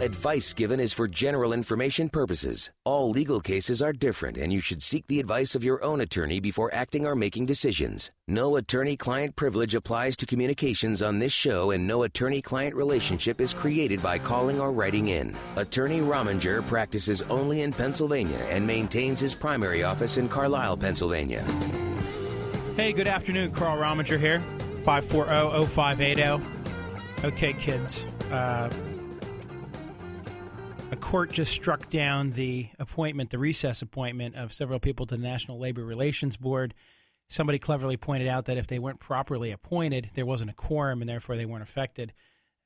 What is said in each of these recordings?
advice given is for general information purposes. All legal cases are different, and you should seek the advice of your own attorney before acting or making decisions. No attorney-client privilege applies to communications on this show, and no attorney-client relationship is created by calling or writing in. Attorney Rominger practices only in Pennsylvania and maintains his primary office in Carlisle, Pennsylvania. Hey, good afternoon. Carl Rominger here, 540-0580. Okay, kids. A court just struck down the recess appointment of several people to the National Labor Relations Board. Somebody cleverly pointed out that if they weren't properly appointed, there wasn't a quorum, and therefore they weren't affected.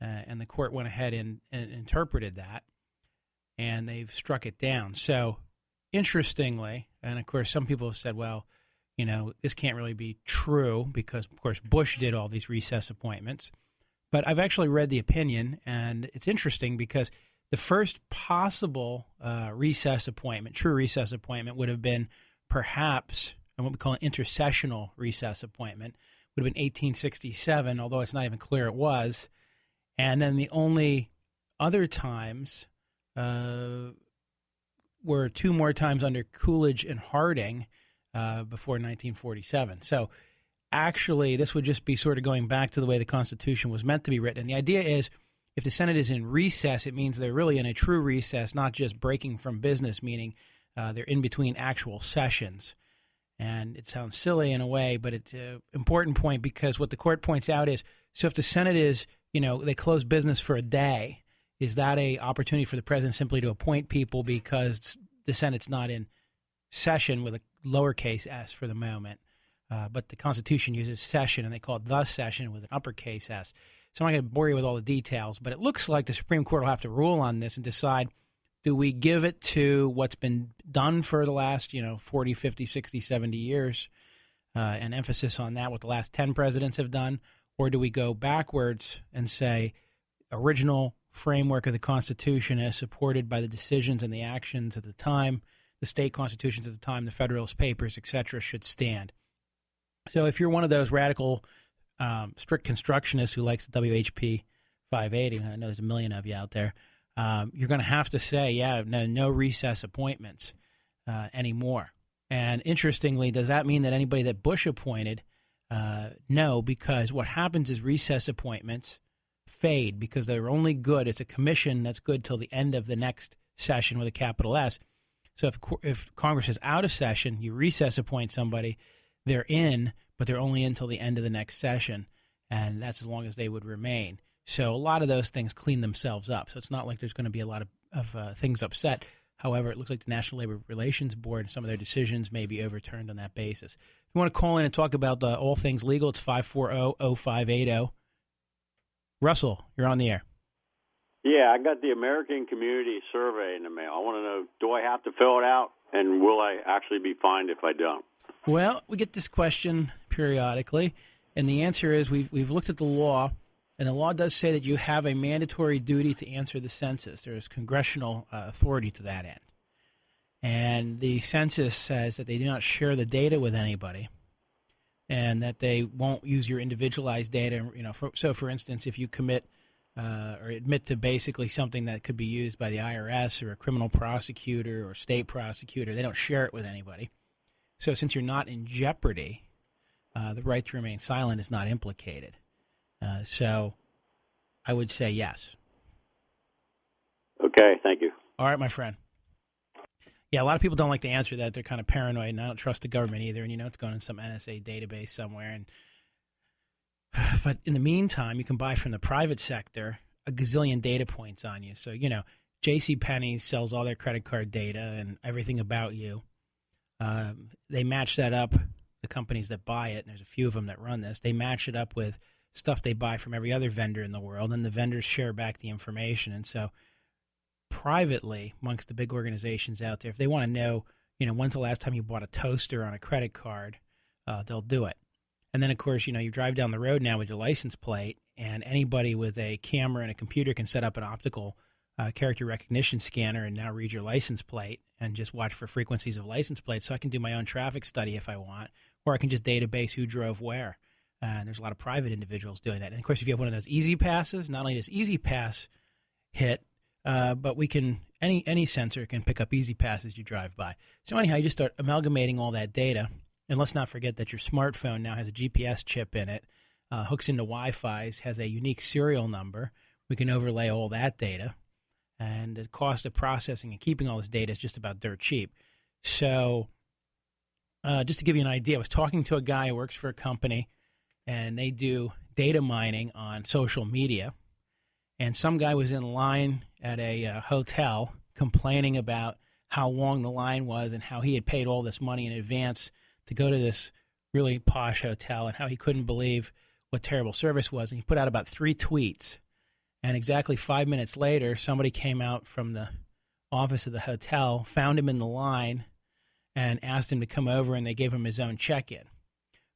And the court went ahead and interpreted that, and they've struck it down. So, interestingly, and of course some people have said, well, you know, this can't really be true because, of course, Bush did all these recess appointments. But I've actually read the opinion, and it's interesting because the first possible recess appointment, true recess appointment, would have been perhaps what we call an intercessional recess appointment, would have been 1867, although it's not even clear it was. And then the only other times were two more times under Coolidge and Harding before 1947. So actually, this would just be sort of going back to the way the Constitution was meant to be written. And the idea is, if the Senate is in recess, it means they're really in a true recess, not just breaking from business, meaning they're in between actual sessions. And it sounds silly in a way, but it's an important point because what the court points out is, so if the Senate is, you know, they close business for a day, is that a opportunity for the president simply to appoint people because the Senate's not in session with a lowercase s for the moment? But the Constitution uses session, and they call it the session with an uppercase s. So I'm not going to bore you with all the details, but it looks like the Supreme Court will have to rule on this and decide, do we give it to what's been done for the last, 40, 50, 60, 70 years, and emphasis on that, what the last 10 presidents have done, or do we go backwards and say original framework of the Constitution as supported by the decisions and the actions at the time, the state constitutions at the time, the Federalist Papers, et cetera, should stand? So if you're one of those radical strict constructionists who likes the WHP 580, I know there's a million of you out there, you're going to have to say, no recess appointments anymore. And interestingly, does that mean that anybody that Bush appointed? No, because what happens is recess appointments fade because they're only good. It's a commission that's good till the end of the next session with a capital S. So if Congress is out of session, you recess appoint somebody, they're in, but they're only until the end of the next session, and that's as long as they would remain. So a lot of those things clean themselves up. So it's not like there's going to be a lot of things upset. However, it looks like the National Labor Relations Board, some of their decisions may be overturned on that basis. If you want to call in and talk about all things legal, it's 540-0580. Russell, you're on the air. Yeah, I got the American Community Survey in the mail. I want to know, do I have to fill it out, and will I actually be fined if I don't? Well, we get this question periodically, and the answer is we've looked at the law, and the law does say that you have a mandatory duty to answer the census. There is congressional authority to that end. And the census says that they do not share the data with anybody and that they won't use your individualized data. So, for instance, if you commit or admit to basically something that could be used by the IRS or a criminal prosecutor or state prosecutor, they don't share it with anybody. So since you're not in jeopardy, the right to remain silent is not implicated. So I would say yes. Okay, thank you. All right, my friend. Yeah, a lot of people don't like to answer that. They're kind of paranoid, and I don't trust the government either. And, it's going in some NSA database somewhere. But in the meantime, you can buy from the private sector a gazillion data points on you. So, JCPenney sells all their credit card data and everything about you. They match that up, the companies that buy it, and there's a few of them that run this, they match it up with stuff they buy from every other vendor in the world, and the vendors share back the information. And so privately, amongst the big organizations out there, if they want to know, when's the last time you bought a toaster on a credit card, they'll do it. And then, of course, you drive down the road now with your license plate, and anybody with a camera and a computer can set up an optical character recognition scanner and now read your license plate and just watch for frequencies of license plates. So I can do my own traffic study if I want, or I can just database who drove where. And there's a lot of private individuals doing that. And, of course, if you have one of those Easy Passes, not only does Easy Pass hit, but we can any sensor can pick up easy pass as you drive by. So anyhow, you just start amalgamating all that data, and let's not forget that your smartphone now has a GPS chip in it, hooks into Wi-Fi, has a unique serial number. We can overlay all that data, and the cost of processing and keeping all this data is just about dirt cheap. So just to give you an idea, I was talking to a guy who works for a company, and they do data mining on social media. And some guy was in line at a hotel complaining about how long the line was and how he had paid all this money in advance to go to this really posh hotel and how he couldn't believe what terrible service was. And he put out about 3 tweets. And exactly 5 minutes later, somebody came out from the office of the hotel, found him in the line, and asked him to come over, and they gave him his own check-in,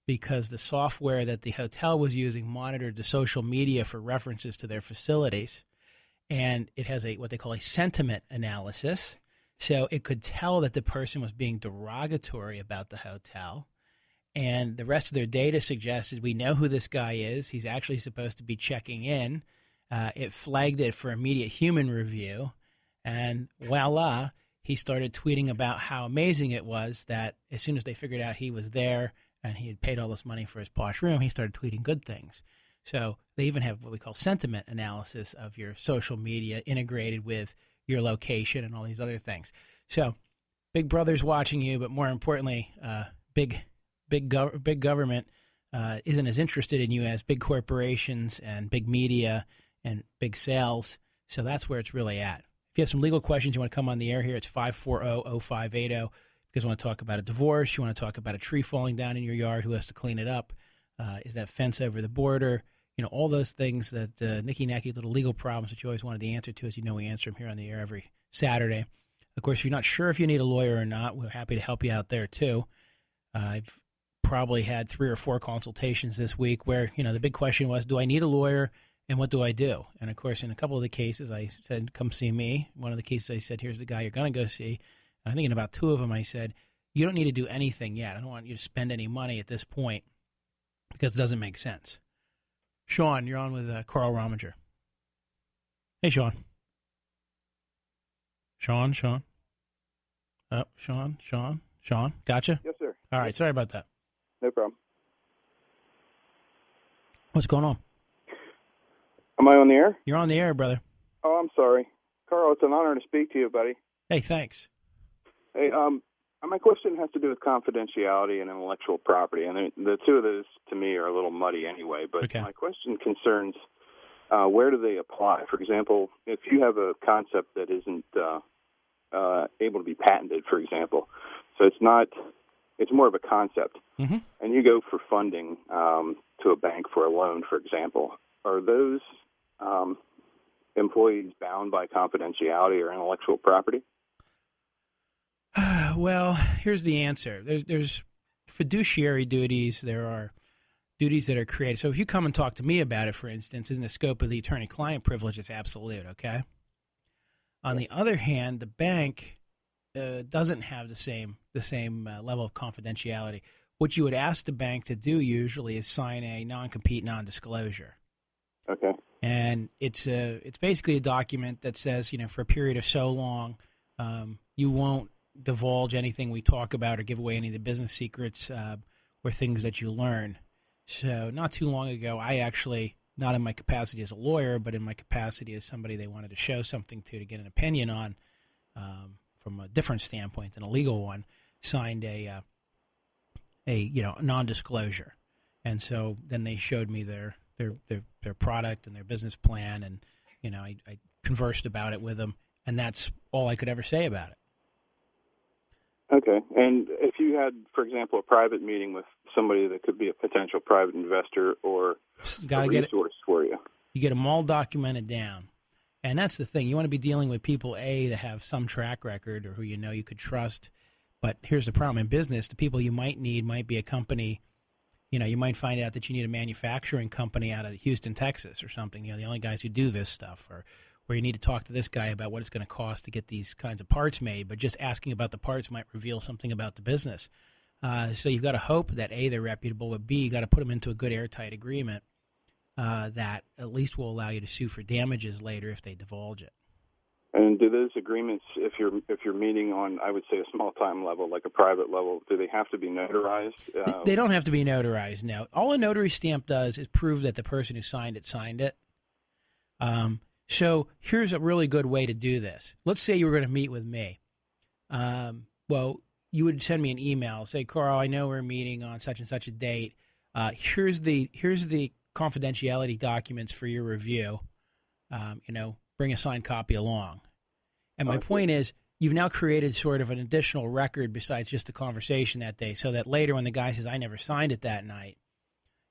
because the software that the hotel was using monitored the social media for references to their facilities, and it has what they call a sentiment analysis. So it could tell that the person was being derogatory about the hotel, and the rest of their data suggested, we know who this guy is. He's actually supposed to be checking in. It flagged it for immediate human review, and voila, he started tweeting about how amazing it was that as soon as they figured out he was there and he had paid all this money for his posh room, he started tweeting good things. So they even have what we call sentiment analysis of your social media integrated with your location and all these other things. So Big Brother's watching you, but more importantly, big government isn't as interested in you as big corporations and big media and big sales. So that's where it's really at. If you have some legal questions, you want to come on the air here, it's 540-0580. Because you want to talk about a divorce, you want to talk about a tree falling down in your yard, who has to clean it up, is that fence over the border, all those things that nicky-nacky little legal problems that you always wanted the answer to. As you know, we answer them here on the air every Saturday. Of course, if you're not sure if you need a lawyer or not, we're happy to help you out there too. I've probably had 3 or 4 consultations this week where, the big question was, do I need a lawyer and what do I do? And of course, in a couple of the cases, I said, come see me. One of the cases I said, here's the guy you're going to go see. I think in about 2 of them, I said, you don't need to do anything yet. I don't want you to spend any money at this point because it doesn't make sense. Sean, you're on with Carl Rominger. Hey, Sean. Sean. Oh, Sean. Gotcha? Yes, sir. All right. Sorry about that. No problem. What's going on? Am I on the air? You're on the air, brother. Oh, I'm sorry. Carl, it's an honor to speak to you, buddy. Hey, thanks. Hey, my question has to do with confidentiality and intellectual property, and the two of those to me are a little muddy anyway. But okay. My question concerns where do they apply? For example, if you have a concept that isn't able to be patented, for example, so it's more of a concept, mm-hmm. and you go for funding to a bank for a loan, for example, are those employees bound by confidentiality or intellectual property? Well, here's the answer. There's fiduciary duties. There are duties that are created. So if you come and talk to me about it, for instance, in the scope of the attorney-client privilege, it's absolute, okay? On the other hand, the bank doesn't have the same level of confidentiality. What you would ask the bank to do usually is sign a non-compete, non-disclosure. Okay. And it's basically a document that says, for a period of so long, you won't divulge anything we talk about or give away any of the business secrets or things that you learn. So not too long ago, I actually, not in my capacity as a lawyer, but in my capacity as somebody they wanted to show something to get an opinion on from a different standpoint than a legal one, signed a non-disclosure. And so then they showed me their product and their business plan, and I conversed about it with them, and that's all I could ever say about it. Okay. And if you had, for example, a private meeting with somebody that could be a potential private investor or a resource for you. You get them all documented down. And that's the thing. You want to be dealing with people, that have some track record or who you could trust. But here's the problem. In business, the people you might need might be a company. You might find out that you need a manufacturing company out of Houston, Texas or something. The only guys who do this stuff, or where you need to talk to this guy about what it's going to cost to get these kinds of parts made, but just asking about the parts might reveal something about the business. So you've got to hope that, A, they're reputable, but, B, you got to put them into a good airtight agreement that at least will allow you to sue for damages later if they divulge it. And do those agreements, if you're meeting on, I would say, a small time level, like a private level, do they have to be notarized? They don't have to be notarized. No, all a notary stamp does is prove that the person who signed it signed it. So here's a really good way to do this. Let's say you were going to meet with me. Well, you would send me an email, say, Carl, I know we're meeting on such and such a date. Here's the confidentiality documents for your review. Bring a signed copy along. And my point is, you've now created sort of an additional record besides just the conversation that day, so that later when the guy says, I never signed it that night,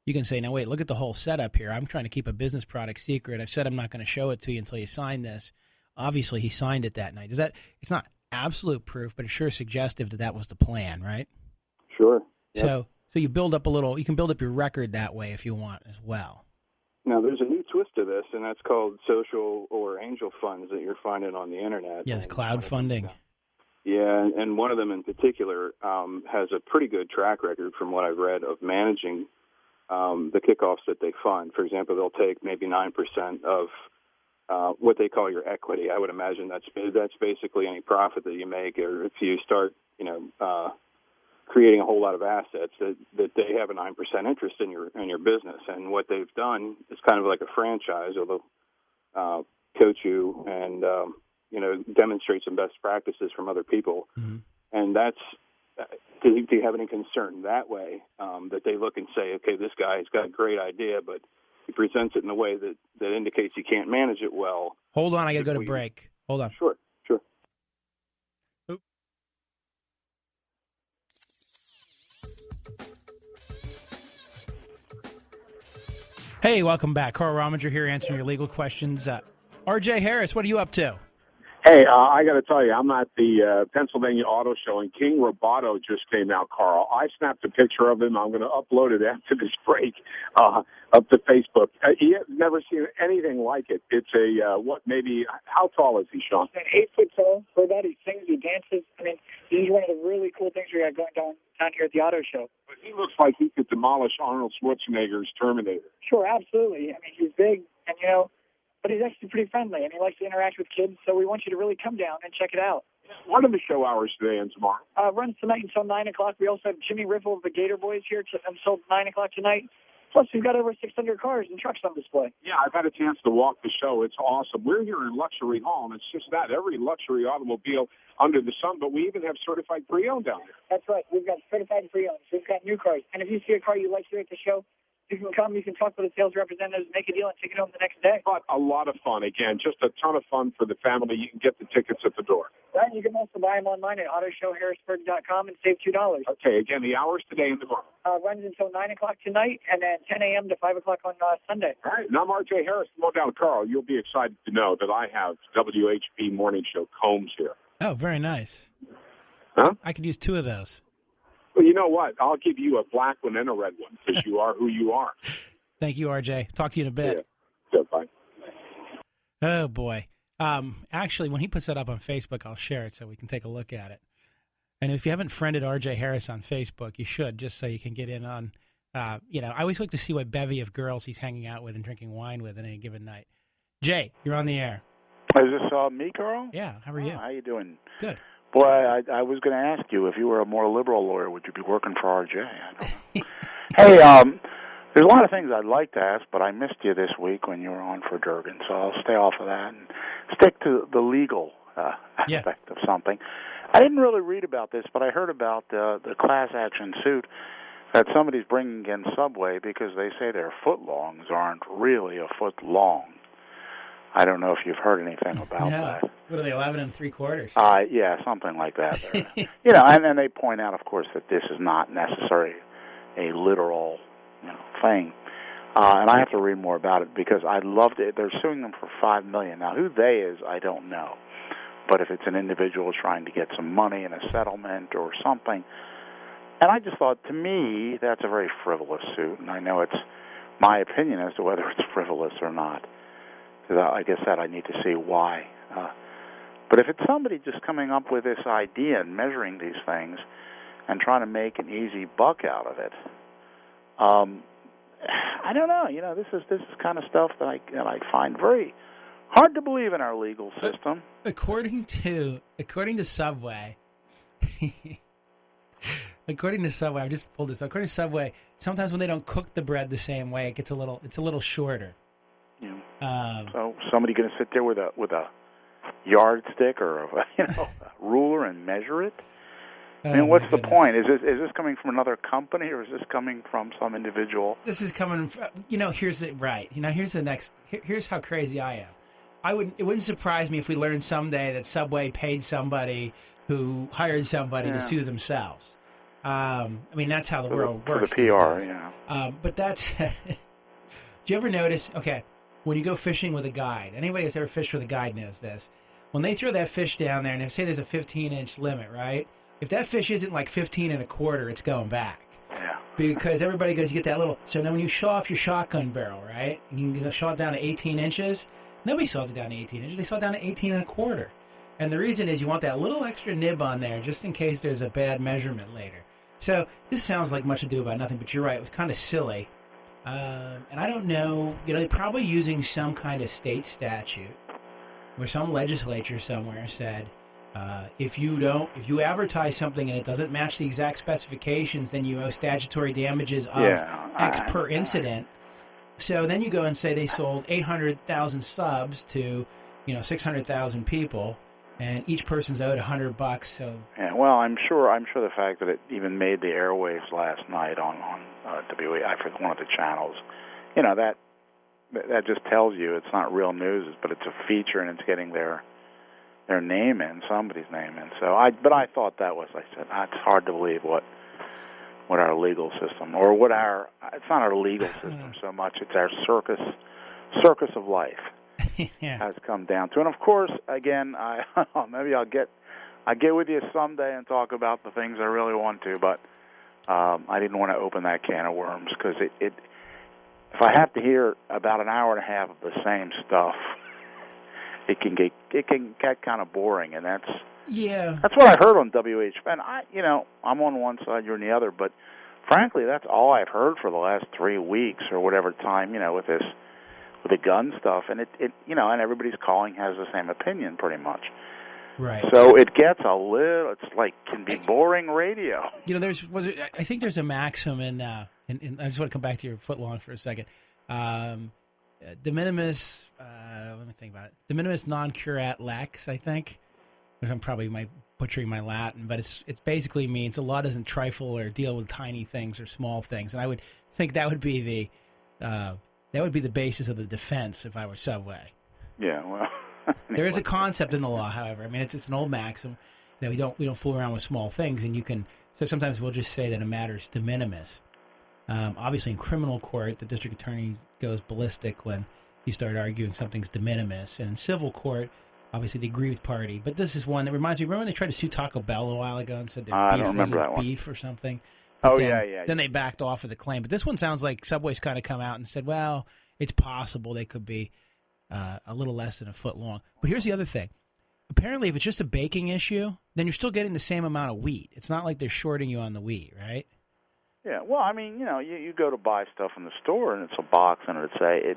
you can say, now wait, look at the whole setup here. I'm trying to keep a business product secret. I've said I'm not going to show it to you until you sign this. Obviously, he signed it that night. It's not absolute proof, but it's sure suggestive that was the plan, right? Sure. Yep. So you can build up your record that way if you want as well. Now, there's a new twist to this, and that's called social or angel funds that you're finding on the Internet. Yes, crowdfunding. Yeah, and one of them in particular has a pretty good track record from what I've read of managing the kickoffs that they fund. For example, they'll take maybe 9% of what they call your equity. I would imagine that's basically any profit that you make, or if you start, creating a whole lot of assets, that they have a 9% interest in your business. And what they've done is kind of like a franchise, or they'll coach you and demonstrate some best practices from other people. Mm-hmm. And that's do you have any concern that way, that they look and say, okay, this guy's got a great idea, but he presents it in a way that indicates he can't manage it well. Hold on, I got to go to break. Hold on. Sure. Hey, welcome back. Carl Rominger here answering your legal questions. R.J. Harris, what are you up to? Hey, I got to tell you, I'm at the Pennsylvania Auto Show, and King Roboto just came out, Carl. I snapped a picture of him. I'm going to upload it after this break up to Facebook. You've never seen anything like it. It's how tall is he, Sean? 8 foot tall. For that, he sings, he dances. I mean, this is one of the really cool things we got going down here at the auto show. But he looks like he could demolish Arnold Schwarzenegger's Terminator. Sure, absolutely. I mean, he's big, and but he's actually pretty friendly, and he likes to interact with kids, so we want you to really come down and check it out. What are the show hours today and tomorrow? Runs tonight until 9 o'clock. We also have Jimmy Riffle of the Gator Boys here until 9 o'clock tonight. Plus, we've got over 600 cars and trucks on display. Yeah, I've had a chance to walk the show. It's awesome. We're here in Luxury Hall, and it's just that. Every luxury automobile under the sun, but we even have certified pre-owned down there. That's right. We've got certified pre-owned. We've got new cars. And if you see a car you like here at the show, you can come, you can talk with the sales representatives, make a deal, and take it home the next day. But a lot of fun. Again, just a ton of fun for the family. You can get the tickets at the door. Right. You can also buy them online at autoshowharrisburg.com and save $2. Okay. Again, the hours today and tomorrow. Runs until 9 o'clock tonight, and then 10 a.m. to 5 o'clock on Sunday. All right. And I'm R.J. Harris. Come on down, Carl. You'll be excited to know that I have WHB Morning Show combs here. Oh, very nice. Huh? I could use 2 of those. Well, you know what? I'll give you a black one and a red one because you are who you are. Thank you, RJ. Talk to you in a bit. Yeah, bye. Oh, boy. Actually, when he puts that up on Facebook, I'll share it so we can take a look at it. And if you haven't friended RJ Harris on Facebook, you should, just so you can get in on, I always like to see what bevy of girls he's hanging out with and drinking wine with on any given night. Jay, you're on the air. Is this me, Carl? Yeah, how are you? How you doing? Good. Boy, I was going to ask you, if you were a more liberal lawyer, would you be working for RJ? I don't know. Hey, there's a lot of things I'd like to ask, but I missed you this week when you were on for Durgan, so I'll stay off of that and stick to the legal aspect of something. I didn't really read about this, but I heard about the class action suit that somebody's bringing against Subway because they say their footlongs aren't really a foot long. I don't know if you've heard anything about that. What are they, 11 3/4? Yeah, something like that. And they point out, of course, that this is not necessarily a literal, thing. And I have to read more about it because I loved it. They're suing them for $5 million. Now, who they is, I don't know. But if it's an individual trying to get some money in a settlement or something, and I just thought, to me, that's a very frivolous suit. And I know it's my opinion as to whether it's frivolous or not. Like I said, I need to see why. But if it's somebody just coming up with this idea and measuring these things and trying to make an easy buck out of it, I don't know. This is kind of stuff that I find very Hard to believe in our legal system. According to Subway, I've just pulled this. According to Subway, sometimes when they don't cook the bread the same way, it's a little shorter. Yeah. So somebody going to sit there with a yardstick or a ruler and measure it? I mean, what's the point? Is this coming from another company, or is this coming from some individual? This is coming from, here's how crazy I am. It wouldn't surprise me if we learned someday that Subway paid somebody who hired somebody to sue themselves. I mean, that's how the world works. For the PR, yeah. But that's, do you ever notice, when you go fishing with a guide, anybody that's ever fished with a guide knows this, when they throw that fish down there, and if say there's a 15-inch limit, right? If that fish isn't like 15 1/4, it's going back. Yeah. Because everybody goes, you get that little. So now when you show off your shotgun barrel, right? You can show it down to 18 inches. Nobody saws it down to 18 inches. They saw it down to 18 1/4. And the reason is you want that little extra nib on there just in case there's a bad measurement later. So this sounds like much ado about nothing, but you're right. It was kind of silly. And I don't know. They're probably using some kind of state statute where some legislature somewhere said, if you advertise something and it doesn't match the exact specifications, then you owe statutory damages of X per incident. So then you go and say they sold 800,000 subs to, 600,000 people, and each person's owed $100. So well, I'm sure the fact that it even made the airwaves last night on WE, I forget one of the channels, that just tells you it's not real news, but it's a feature and it's getting their name in, somebody's name in. So I thought that was, I said, it's hard to believe what our legal system, or it's not our legal system so much, it's our circus of life has come down to. And of course, again, maybe I'll get with you someday and talk about the things I really want to, but I didn't want to open that can of worms, because if I have to hear about an hour and a half of the same stuff, it can get kind of boring, and that's what I heard on WH. And I'm on one side, you're on the other, but frankly, that's all I've heard for the last 3 weeks or whatever time, with the gun stuff, and and everybody's calling has the same opinion pretty much. Right. So it gets can be boring radio. I think there's a maxim in I just want to come back to your footlong for a second. De minimis, let me think about it. De minimis non curat lex, I think. Which I'm probably butchering my Latin, but it basically means the law doesn't trifle or deal with tiny things or small things. And I would think that would be the basis of the defense if I were Subway. Yeah, well. There is a concept in the law, however. I mean, it's an old maxim that we don't fool around with small things, and so sometimes we'll just say that a matter is de minimis. Obviously, in criminal court, the district attorney goes ballistic when you start arguing something's de minimis. And in civil court, obviously, the aggrieved party. But this is one that reminds me, remember when they tried to sue Taco Bell a while ago and said their beef wasn't beef or something? Then they backed off of the claim. But this one sounds like Subway's kind of come out and said, well, it's possible they could be a little less than a foot long. But here's the other thing. Apparently, if it's just a baking issue, then you're still getting the same amount of wheat. It's not like they're shorting you on the wheat, right? Yeah, well, I mean, you go to buy stuff in the store, and it's a box, and it'd say,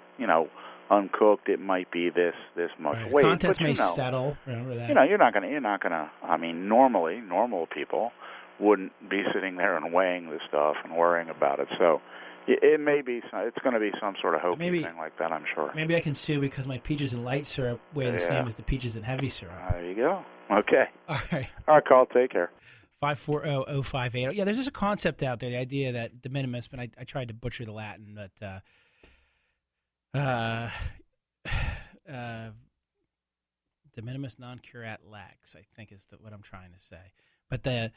uncooked, it might be this much weight. Contents may settle. Remember that. You're not gonna. I mean, normally, normal people wouldn't be sitting there and weighing this stuff and worrying about it. So it may be. It's going to be some sort of hokey thing like that, I'm sure. Maybe I can sue because my peaches and light syrup weigh the same as the peaches and heavy syrup. There you go. Okay. All right, Carl. Take care. 540-0580. Yeah, there's just a concept out there, the idea that de minimis, but I tried to butcher the Latin, but de minimis non curat lex, I think is what I'm trying to say. But the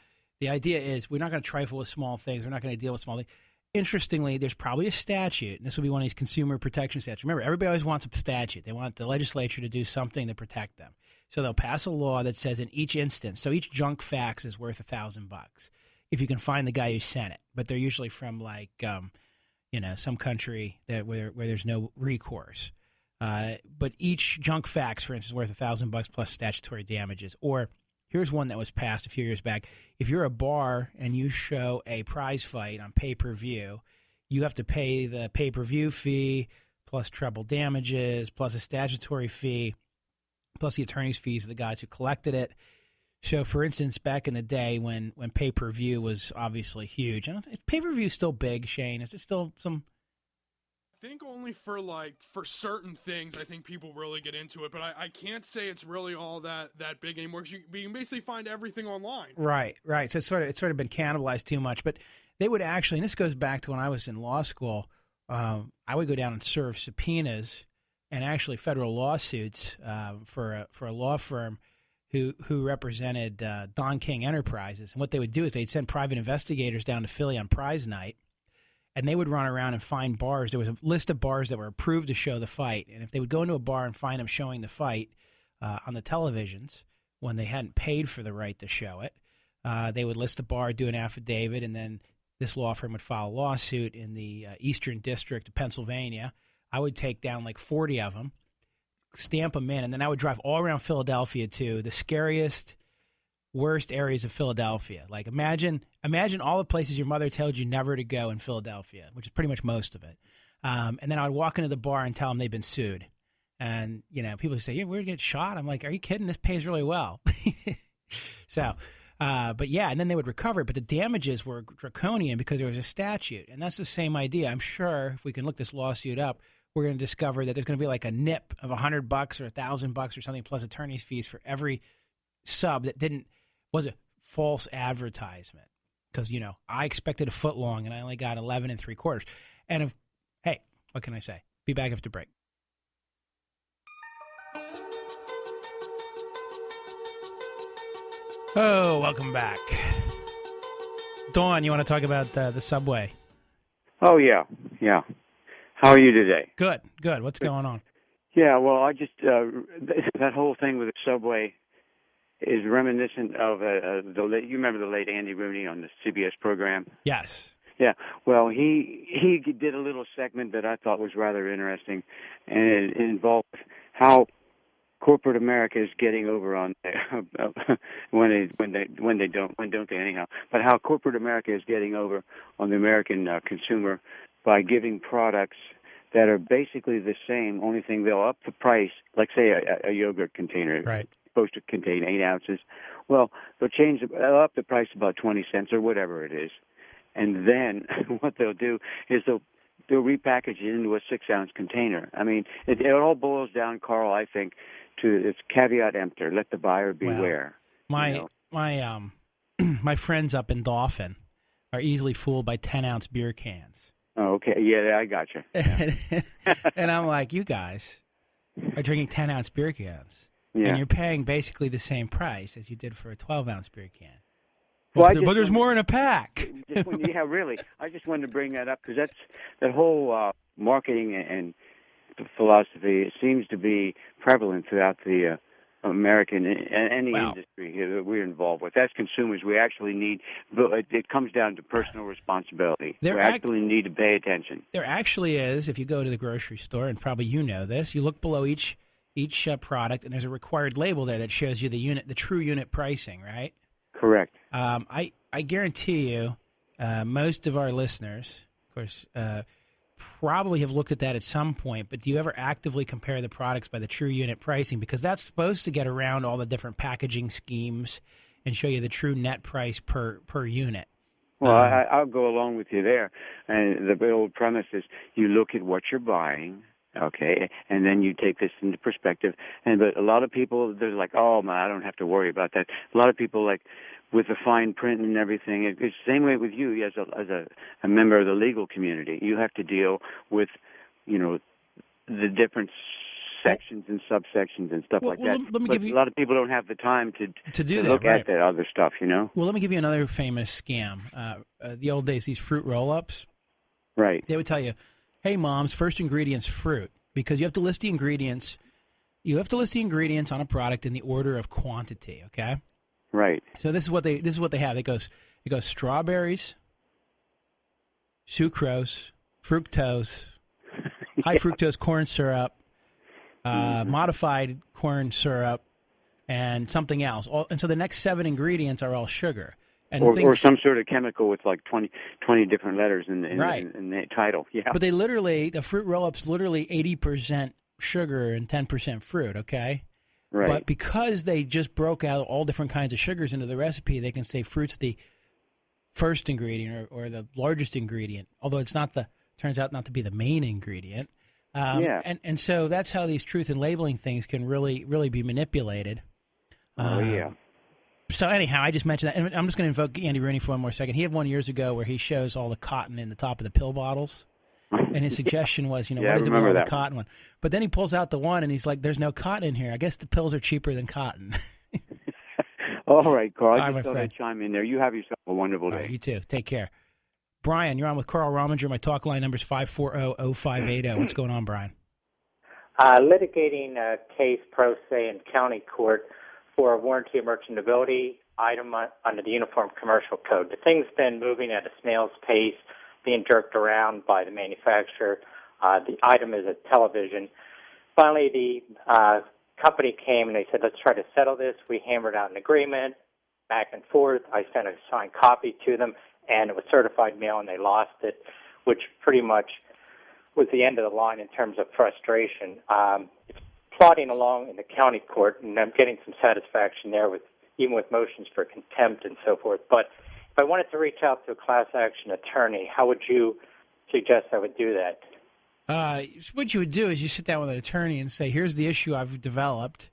idea is we're not going to trifle with small things. We're not going to deal with small things. Interestingly, there's probably a statute, and this will be one of these consumer protection statutes. Remember, everybody always wants a statute. They want the legislature to do something to protect them. So they'll pass a law that says in each instance, so each junk fax is worth $1,000 if you can find the guy who sent it. But they're usually from some country where there's no recourse. But each junk fax, for instance, is worth $1,000 plus statutory damages. Or here's one that was passed a few years back. If you're a bar and you show a prize fight on pay-per-view, you have to pay the pay-per-view fee plus treble damages, plus a statutory fee, plus the attorney's fees of the guys who collected it. So, for instance, back in the day when pay-per-view was obviously huge, is pay-per-view still big, Shane? Is it still some... I think only for certain things, I think people really get into it, but I can't say it's really all that big anymore, because you can basically find everything online. Right. So it's sort of been cannibalized too much, but they would actually, and this goes back to when I was in law school, I would go down and serve subpoenas and actually federal lawsuits for a law firm who represented Don King Enterprises. And what they would do is they'd send private investigators down to Philly on prize night, and they would run around and find bars. There was a list of bars that were approved to show the fight. And if they would go into a bar and find them showing the fight on the televisions when they hadn't paid for the right to show it, they would list the bar, do an affidavit, and then this law firm would file a lawsuit in the Eastern District of Pennsylvania. I would take down like 40 of them, stamp them in, and then I would drive all around Philadelphia to the scariest, worst areas of Philadelphia. Like imagine all the places your mother told you never to go in Philadelphia, which is pretty much most of it. And then I would walk into the bar and tell them they've been sued. And, people say, yeah, we're going to get shot. I'm like, are you kidding? This pays really well. So, but yeah, and then they would recover. But the damages were draconian because there was a statute. And that's the same idea. I'm sure if we can look this lawsuit up, we're going to discover that there's going to be like a nip of $100 or $1,000 or something plus attorney's fees for every sub that was a false advertisement. Because, I expected a foot long and I only got 11 3/4. And hey, what can I say? Be back after break. Oh, welcome back. Dawn, you want to talk about the subway? Oh, yeah. How are you today? Good. What's going on? Yeah, well, I just, that whole thing with the subway is reminiscent of, you remember the late Andy Rooney on the CBS program? Yes. Yeah, well, he did a little segment that I thought was rather interesting, and it involved how corporate America is getting over on don't they anyhow? But how corporate America is getting over on the American consumer by giving products that are basically the same. Only thing, they'll up the price, like say a yogurt container, right, supposed to contain 8 ounces. Well, they'll up the price about 20 cents or whatever it is, and then what they'll do is they'll repackage it into a 6-ounce container. I mean, it all boils down, Carl, I think, to it's caveat emptor. Let the buyer beware. Well, my friends up in Dauphin are easily fooled by 10-ounce beer cans. Oh, okay. Yeah, I got you. Yeah. And I'm like, you guys are drinking 10-ounce beer cans, and you're paying basically the same price as you did for a 12-ounce beer can. Well, but there's more in a pack. Yeah, really. I just wanted to bring that up because that whole marketing and philosophy seems to be prevalent throughout the American and any industry that we're involved with. As consumers, we actually need. It comes down to personal responsibility. We actually need to pay attention. There actually is. If you go to the grocery store, and probably you know this, you look below each product, and there's a required label there that shows you the true unit pricing, right? Correct. I guarantee you, most of our listeners, of course, probably have looked at that at some point, but do you ever actively compare the products by the true unit pricing? Because that's supposed to get around all the different packaging schemes and show you the true net price per unit. Well, I'll go along with you there. And the old premise is you look at what you're buying, okay, and then you take this into perspective. But a lot of people, they're like, oh, man, I don't have to worry about that. A lot of people, like, with the fine print and everything, it's the same way with you as a member of the legal community. You have to deal with, the different sections and subsections and stuff like that. But a lot of people don't have the time to look at that other stuff, Well, let me give you another famous scam. The old days, these fruit roll-ups. Right. They would tell you, hey, Mom's first ingredient's fruit, because you have to list the ingredients. You have to list the ingredients on a product in the order of quantity, okay? Right. So this is what they have. It goes strawberries, sucrose, fructose, high fructose corn syrup, modified corn syrup, and something else. And so the next 7 ingredients are all sugar. And or some sort of chemical with like 20 different letters in the title. Yeah. But the fruit roll-up's literally 80% sugar and 10% fruit, okay? Right. But because they just broke out all different kinds of sugars into the recipe, they can say fruit's the first ingredient or the largest ingredient, although turns out not to be the main ingredient. And so that's how these truth in labeling things can really, really be manipulated. So anyhow, I just mentioned that, and I'm just going to invoke Andy Rooney for one more second. He had one years ago where he shows all the cotton in the top of the pill bottles, and his suggestion was, what is it with all the cotton one? But then he pulls out the one, and he's like, "There's no cotton in here. I guess the pills are cheaper than cotton." All right, Carl. All right, I just thought I'd chime in there. You have yourself a wonderful day. All right, you too. Take care. Brian, you're on with Carl Rominger. My talk line number is 540-0580. What's going on, Brian? Litigating a case pro se in county court for a warranty of merchantability item under the Uniform Commercial Code. The thing's been moving at a snail's pace, being jerked around by the manufacturer. The item is a television. Finally, the company came and they said, let's try to settle this. We hammered out an agreement, back and forth. I sent a signed copy to them, and it was certified mail, and they lost it, which pretty much was the end of the line in terms of frustration. It's plodding along in the county court, and I'm getting some satisfaction there even with motions for contempt and so forth. But if I wanted to reach out to a class action attorney, how would you suggest I would do that? What you would do is you sit down with an attorney and say, here's the issue I've developed,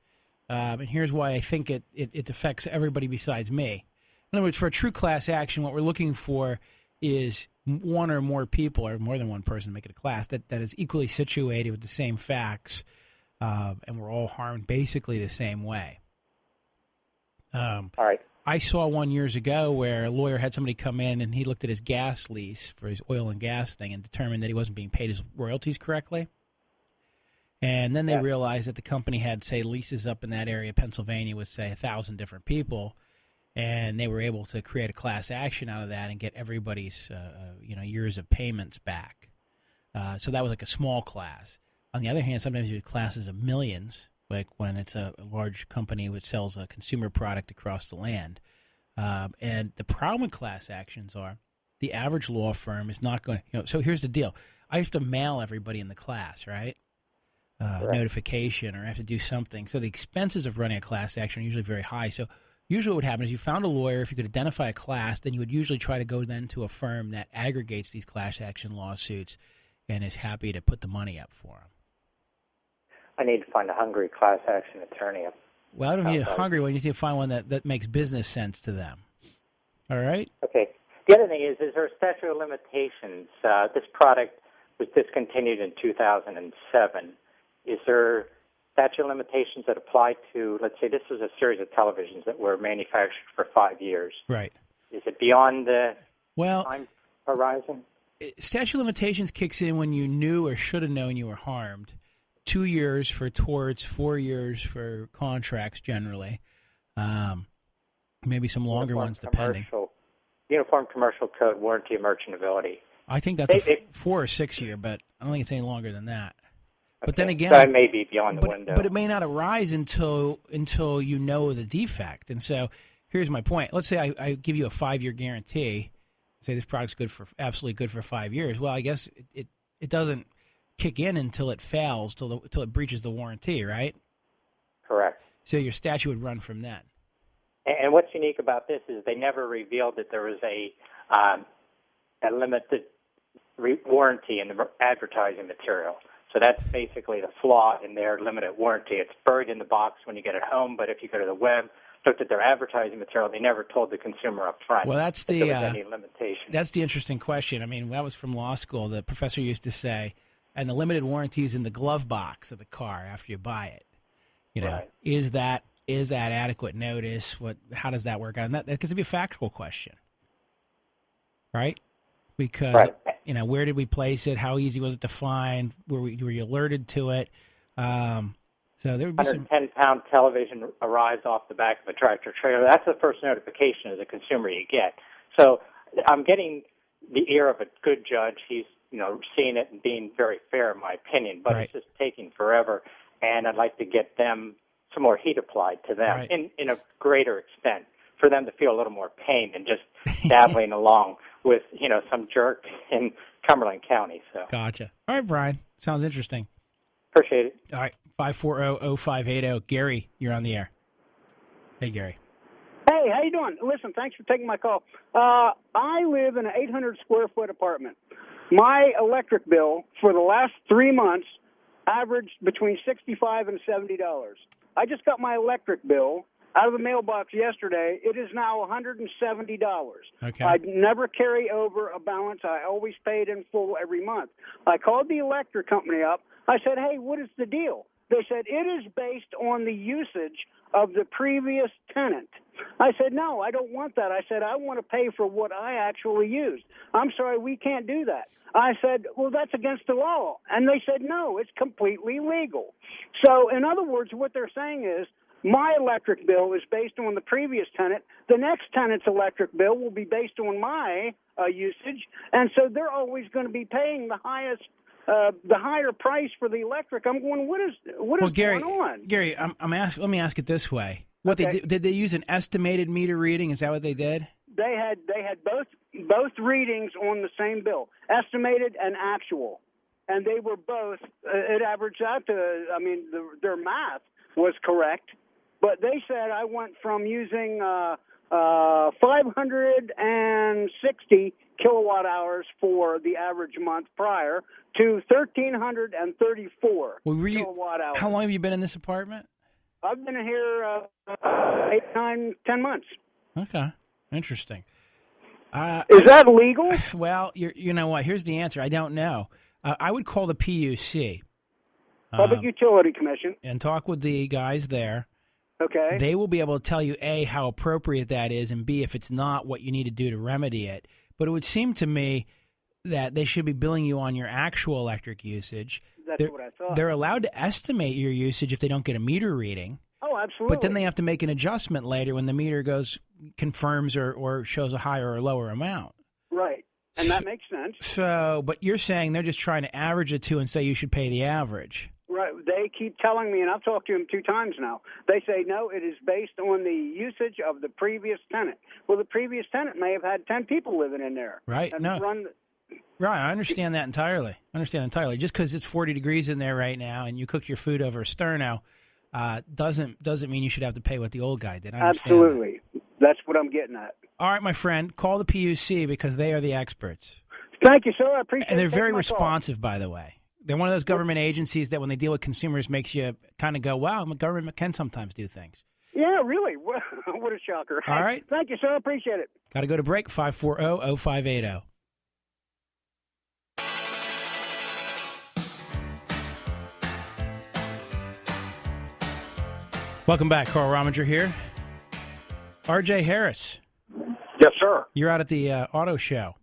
and here's why I think it affects everybody besides me. In other words, for a true class action, what we're looking for is one or more people, or more than one person to make it a class, that is equally situated with the same facts, and we're all harmed basically the same way. All right. I saw one years ago where a lawyer had somebody come in and he looked at his gas lease for his oil and gas thing and determined that he wasn't being paid his royalties correctly. And then they realized that the company had, say, leases up in that area, Pennsylvania, with, say, 1,000 different people, and they were able to create a class action out of that and get everybody's years of payments back. So that was like a small class. On the other hand, sometimes you have classes of millions, like when it's a large company which sells a consumer product across the land. And the problem with class actions are the average law firm is not going to, so here's the deal. I have to mail everybody in the class, right? Notification, or I have to do something. So the expenses of running a class action are usually very high. So usually what would happen is you found a lawyer. If you could identify a class, then you would usually try to go then to a firm that aggregates these class action lawsuits and is happy to put the money up for them. I need to find a hungry class action attorney. Well, I don't need a hungry one. You need to find one that makes business sense to them. All right? Okay. The other thing is there a statute of limitations? This product was discontinued in 2007. Is there statute of limitations that apply to, let's say this was a series of televisions that were manufactured for 5 years. Right. Is it beyond the time horizon? Statute of limitations kicks in when you knew or should have known you were harmed. 2 years for torts, 4 years for contracts generally. Maybe some longer ones depending. Uniform Commercial Code, warranty of merchantability. I think that's a 4 or 6 year, but I don't think it's any longer than that. Okay. But then again, so it may be beyond the window. But it may not arise until you know the defect. And so here's my point. Let's say I give you a 5-year guarantee. Say this product's absolutely good for 5 years. Well, I guess it doesn't kick in until it fails, till it breaches the warranty, right? Correct. So your statute would run from then. And what's unique about this is they never revealed that there was a limited warranty in the advertising material. So that's basically the flaw in their limited warranty. It's buried in the box when you get it home, but if you go to the web, looked at their advertising material, they never told the consumer up front. Well, that's there was any limitation. That's the interesting question. I mean, that was from law school. The professor used to say, and the limited warranty is in the glove box of the car after you buy it. Right. Is that adequate notice? How does that work out? And that could be a factual question, right? Because where did we place it? How easy was it to find? Were you alerted to it? So there would be 110-pound television arrives off the back of a tractor trailer. That's the first notification as a consumer you get. So I'm getting the ear of a good judge. He's seeing it and being very fair in my opinion, but It's just taking forever, and I'd like to get them some more heat applied to them in a greater extent. for them to feel a little more pain than just dabbling along with, some jerk in Cumberland County. So Gotcha. All right, Brian. Sounds interesting. Appreciate it. All right, 540-0580. Gary, you're on the air. Hey, Gary. Hey, how you doing? Listen, thanks for taking my call. I live in an 800-square-foot apartment. My electric bill for the last 3 months averaged between $65 and $70. I just got my electric bill out of the mailbox yesterday. It is now $170. Okay. I never carry over a balance. I always paid in full every month. I called the electric company up. I said, hey, what is the deal? They said, it is based on the usage of the previous tenant. I said, no, I don't want that. I said, I want to pay for what I actually used. I'm sorry, we can't do that. I said, well, that's against the law. And they said, no, it's completely legal. So, in other words, what they're saying is, my electric bill is based on the previous tenant. The next tenant's electric bill will be based on my usage. And so they're always going to be paying the higher price for the electric. I'm going, what is Gary, going on? Gary, let me ask it this way. What Okay. did they use an estimated meter reading? Is that what they did? They had both readings on the same bill, estimated and actual, and they were both. It averaged out to. I mean, their math was correct, but they said I went from using 560 kilowatt hours for the average month prior to 1,334 kilowatt hours. How long have you been in this apartment? I've been here 8, 9, 10 months. Okay, interesting. Is that legal? Well, you know what? Here's the answer. I don't know. I would call the PUC, Public Utility Commission, and talk with the guys there. Okay. They will be able to tell you, A, how appropriate that is, and B, if it's not, what you need to do to remedy it. But it would seem to me that they should be billing you on your actual electric usage. That's what I thought. They're allowed to estimate your usage if they don't get a meter reading. Oh, absolutely. But then they have to make an adjustment later when the meter confirms or shows a higher or lower amount. Right. And that makes sense. So, but you're saying they're just trying to average the two and say you should pay the average. Right. They keep telling me, and I've talked to them 2 times now, they say, no, it is based on the usage of the previous tenant. Well, the previous tenant may have had 10 people living in there. Right. And No. Right. I understand that entirely. Just because it's 40 degrees in there right now and you cooked your food over a sterno doesn't mean you should have to pay what the old guy did. I understand Absolutely. That's what I'm getting at. All right, my friend, call the PUC because they are the experts. Thank you, sir. I appreciate it. And they're very my responsive, by the way. They're one of those government agencies that when they deal with consumers makes you kind of go, wow, government can sometimes do things. Yeah, really. What a shocker. All right. Thank you, sir. I appreciate it. Got to go to break, 540-0580. Welcome back. Carl Rominger here. R.J. Harris. Yes, sir. You're out at the auto show.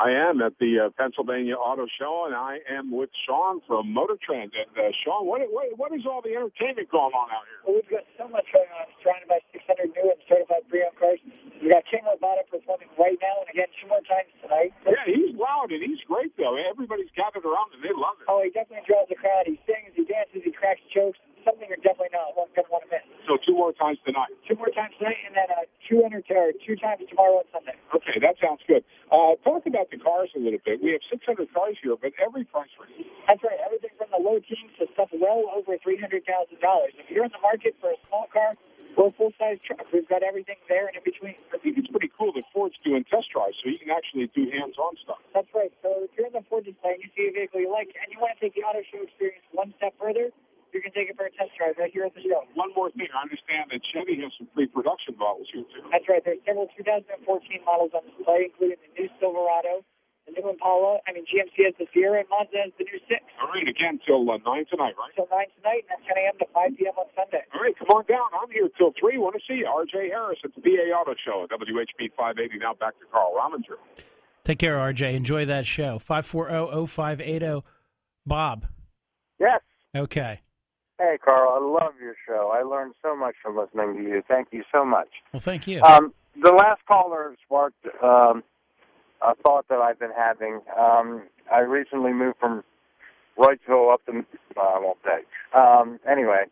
I am at the Pennsylvania Auto Show, and I am with Sean from Motor Trend. And Sean, what is all the entertainment going on out here? Well, we've got so much going on. It's trying to buy 600 new and certified pre-owned cars. We got King Roboto performing right now, and again 2 more times tonight. Yeah, he's loud and he's great though. Everybody's gathered around and they love it. Oh, he definitely draws the crowd. He sings, he dances, he cracks jokes. Something you're definitely not going to want to miss. So 2 more times tonight. 2 more times tonight, and then 2 times tomorrow and Sunday. Okay, that sounds good. Talk about the cars a little bit. We have 600 cars here, but every price range. That's right. Everything from the low teens to stuff well over $300,000. If you're in the market for a small car or a full-size truck, we've got everything there and in between. I think it's pretty cool that Ford's doing test drives, so you can actually do hands-on stuff. That's right. So if you're in the Ford display and you see a vehicle you like, and you want to take the auto show experience one step further, you can take it for a test drive right here at the show. One more thing. I understand that Chevy has some pre-production models here, too. That's right. There's several 2014 models on display, including the new Silverado, the new Impala. GMC has the Sierra, and Mazda has the new 6. All right, again, till 9 tonight, right? Till 9 tonight, and that's 10 a.m. to 5 p.m. on Sunday. All right, come on down. I'm here till 3. Want to see you. R.J. Harris at the PA Auto Show at WHP 580. Now back to Carl Rominger. Take care, R.J. Enjoy that show. 540-0580. Bob. Yes. Okay. Hey, Carl, I love your show. I learned so much from listening to you. Thank you so much. Well, thank you. The last caller sparked a thought that I've been having. I recently moved from Wrightsville up to, I won't say. Anyway,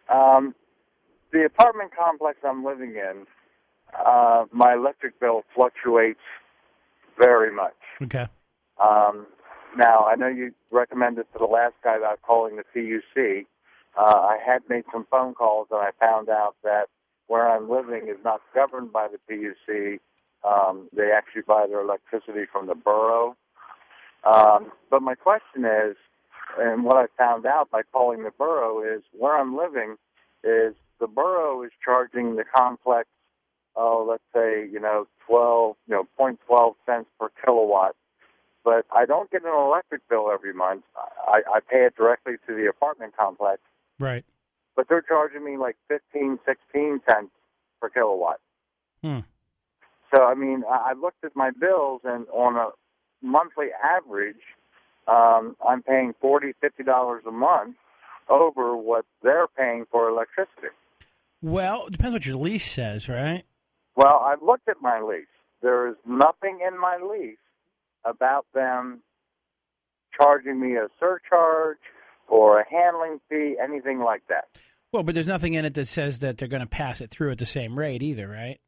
the apartment complex I'm living in my electric bill fluctuates very much. Okay. Now, I know you recommended to the last guy about calling the PUC. I had made some phone calls, and I found out that where I'm living is not governed by the PUC. They actually buy their electricity from the borough. But my question is, and what I found out by calling the borough is, where I'm living is the borough is charging the complex, let's say, 0.12 cents per kilowatt. But I don't get an electric bill every month. I pay it directly to the apartment complex. Right. But they're charging me like 15, 16 cents per kilowatt. So, I mean, I looked at my bills, and on a monthly average, I'm paying $40, $50 a month over what they're paying for electricity. Well, it depends what your lease says, right? Well, I've looked at my lease. There is nothing in my lease about them charging me a surcharge or a handling fee, anything like that. Well, but there's nothing in it that says that they're going to pass it through at the same rate either, right?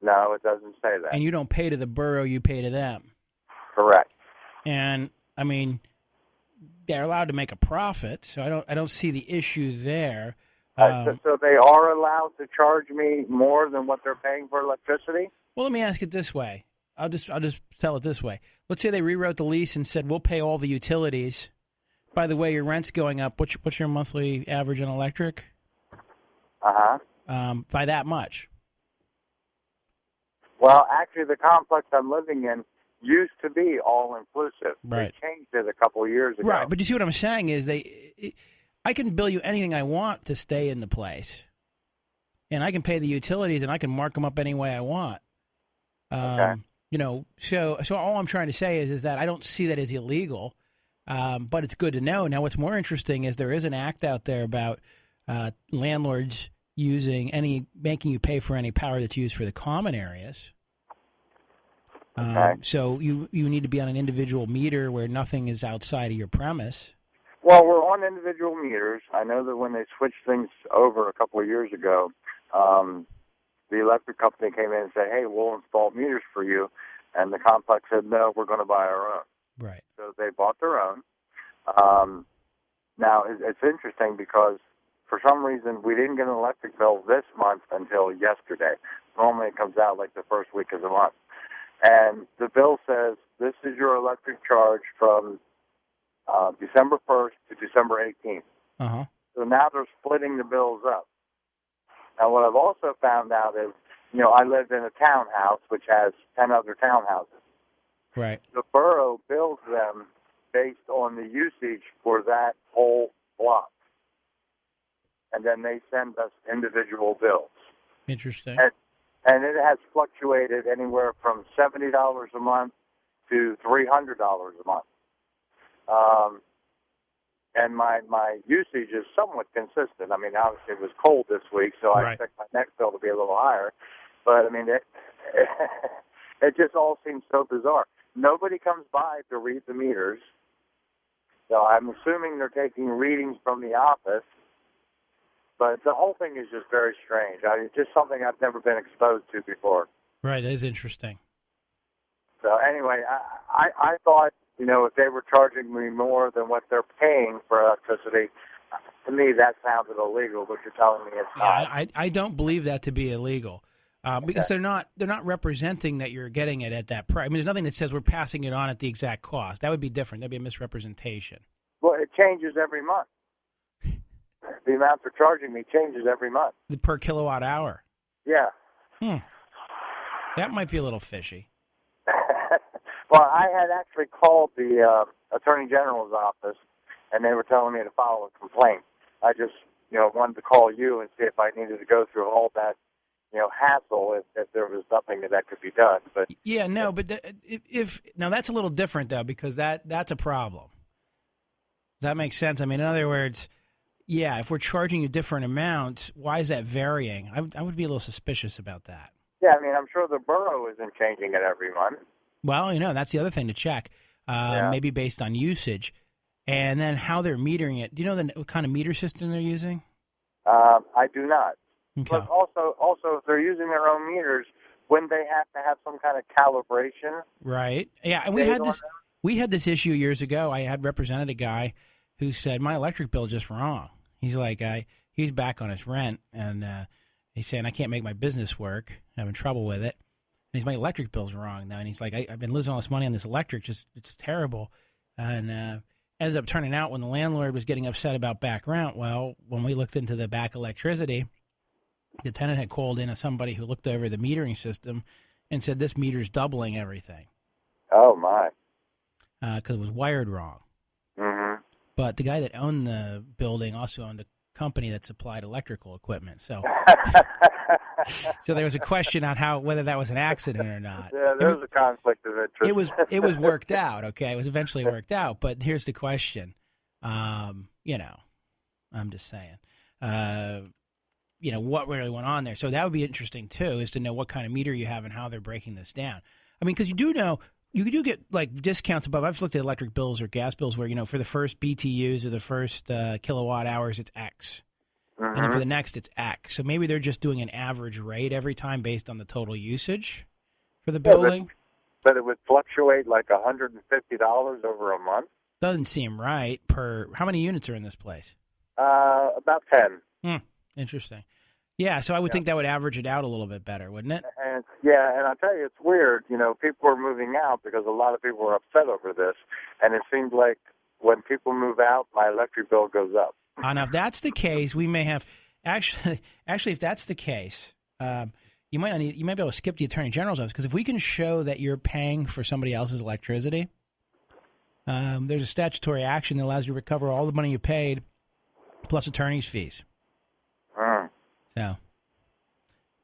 No, it doesn't say that. And you don't pay to the borough, you pay to them. Correct. And, I mean, they're allowed to make a profit, so I don't see the issue there. So they are allowed to charge me more than what they're paying for electricity? Well, let me ask it this way. I'll just tell it this way. Let's say they rewrote the lease and said, we'll pay all the utilities. By the way, your rent's going up. What's your monthly average on electric? By that much. Well, actually, the complex I'm living in used to be all-inclusive. Right. They changed it a couple of years ago. Right, but you see what I'm saying is I can bill you anything I want to stay in the place. And I can pay the utilities, and I can mark them up any way I want. Okay. So all I'm trying to say is that I don't see that as illegal, but it's good to know. Now, what's more interesting is there is an act out there about landlords making you pay for any power that's used for the common areas. Okay. So you need to be on an individual meter where nothing is outside of your premise. Well, we're on individual meters. I know that when they switched things over a couple of years ago, the electric company came in and said, hey, we'll install meters for you. And the complex said, no, we're going to buy our own. Right. So they bought their own. Now, it's interesting because for some reason we didn't get an electric bill this month until yesterday. Normally it comes out like the first week of the month. And the bill says, this is your electric charge from December 1st to December 18th. Uh-huh. So now they're splitting the bills up. Now, what I've also found out is, I live in a townhouse which has 10 other townhouses. Right. The borough bills them based on the usage for that whole block. And then they send us individual bills. Interesting. And it has fluctuated anywhere from $70 a month to $300 a month. And my usage is somewhat consistent. I mean, obviously it was cold this week, so I expect my next bill to be a little higher. But, I mean, it just all seems so bizarre. Nobody comes by to read the meters. So I'm assuming they're taking readings from the office. But the whole thing is just very strange. It's just something I've never been exposed to before. Right, that is interesting. So anyway, I thought, if they were charging me more than what they're paying for electricity, to me that sounded illegal, but you're telling me it's not. I don't believe that to be illegal. Because they're not representing that you're getting it at that price. I mean, there's nothing that says we're passing it on at the exact cost. That would be different. That'd be a misrepresentation. Well, it changes every month. The amount they're charging me changes every month. The per kilowatt hour. Yeah. That might be a little fishy. Well, I had actually called the Attorney General's office, and they were telling me to file a complaint. I just, wanted to call you and see if I needed to go through all that, hassle if there was nothing that could be done. But yeah, no, but now that's a little different though, because that's a problem. Does that make sense? I mean, in other words, yeah, if we're charging you different amounts, why is that varying? I would be a little suspicious about that. Yeah, I mean, I'm sure the borough isn't changing it every month. Well, that's the other thing to check, maybe based on usage, and then how they're metering it. Do you know what kind of meter system they're using? I do not. Okay. But also, if they're using their own meters, wouldn't they have to have some kind of calibration? Right. Yeah, and we had this issue years ago. I had represented a guy who said my electric bill is just wrong. He's like, he's back on his rent, and he's saying I can't make my business work. I'm having trouble with it. And he's my electric bill's wrong now, and he's like, I've been losing all this money on this electric. It's terrible. And ends up turning out when the landlord was getting upset about back rent. Well, when we looked into the back electricity, the tenant had called in somebody who looked over the metering system and said this meter's doubling everything. Oh my! Because it was wired wrong. Mm-hmm. But the guy that owned the building also owned a company that supplied electrical equipment. So, so there was a question on whether that was an accident or not. Yeah, there was a conflict of interest. It was worked out. Okay, it was eventually worked out. But here's the question. I'm just saying. What really went on there. So that would be interesting too, is to know what kind of meter you have and how they're breaking this down. I mean, because you do get like discounts above. I've looked at electric bills or gas bills where, for the first BTUs or the first kilowatt hours, it's X. And then for the next, it's X. So maybe they're just doing an average rate every time based on the total usage for the building. But it would fluctuate like $150 over a month? Doesn't seem right how many units are in this place? About 10. Interesting. Yeah, so I would think that would average it out a little bit better, wouldn't it? And I tell you, it's weird. People are moving out because a lot of people are upset over this, and it seems like when people move out, my electric bill goes up. Now, if that's the case, we may have actually. If that's the case, you might be able to skip the Attorney General's office, because if we can show that you're paying for somebody else's electricity, there's a statutory action that allows you to recover all the money you paid plus attorney's fees. So,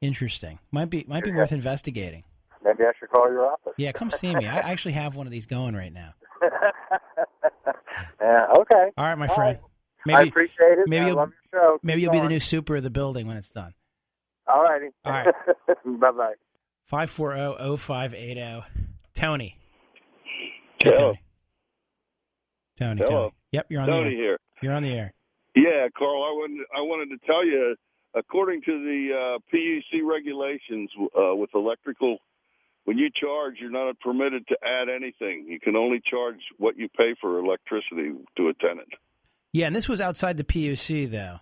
interesting. Might be worth investigating. Maybe I should call your office. Yeah, come see me. I actually have one of these going right now. Yeah. Okay. All right, my friend. Maybe, I appreciate it. I love your show. Maybe you'll be the new super of the building when it's done. All righty. All right. Bye-bye. 540-0580. Tony. Hello. Tony. Hello. Tony. Yep, you're on the air. Tony here. You're on the air. Yeah, Carl, I wanted to tell you, according to the PUC regulations with electrical, when you charge, you're not permitted to add anything. You can only charge what you pay for electricity to a tenant. Yeah, and this was outside the PUC, though.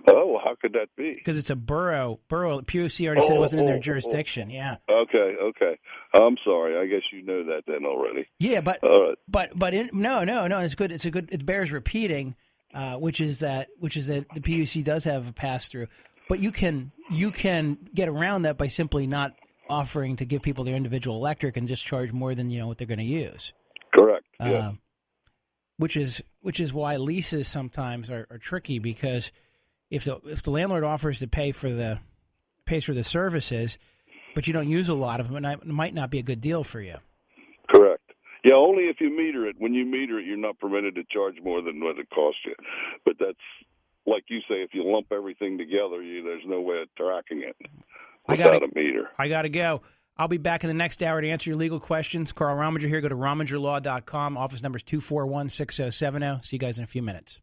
Oh, how could that be? Because it's a borough. PUC already said it wasn't in their jurisdiction. Yeah. Okay. I'm sorry. I guess you know that then already. Yeah, but no. It's good. It bears repeating, which is that the PUC does have a pass through, but you can get around that by simply not offering to give people their individual electric and just charge more than what they're going to use. Correct. Yeah. Which is why leases sometimes are tricky, because if the landlord offers to pays for the services, but you don't use a lot of them, it might not be a good deal for you. Correct. Yeah, only if you meter it. When you meter it, you're not permitted to charge more than what it costs you. But that's, like you say, if you lump everything together, there's no way of tracking it without a meter. I got to go. I'll be back in the next hour to answer your legal questions. Carl Rominger here. Go to RomingerLaw.com. Office number is 241-6070. See you guys in a few minutes.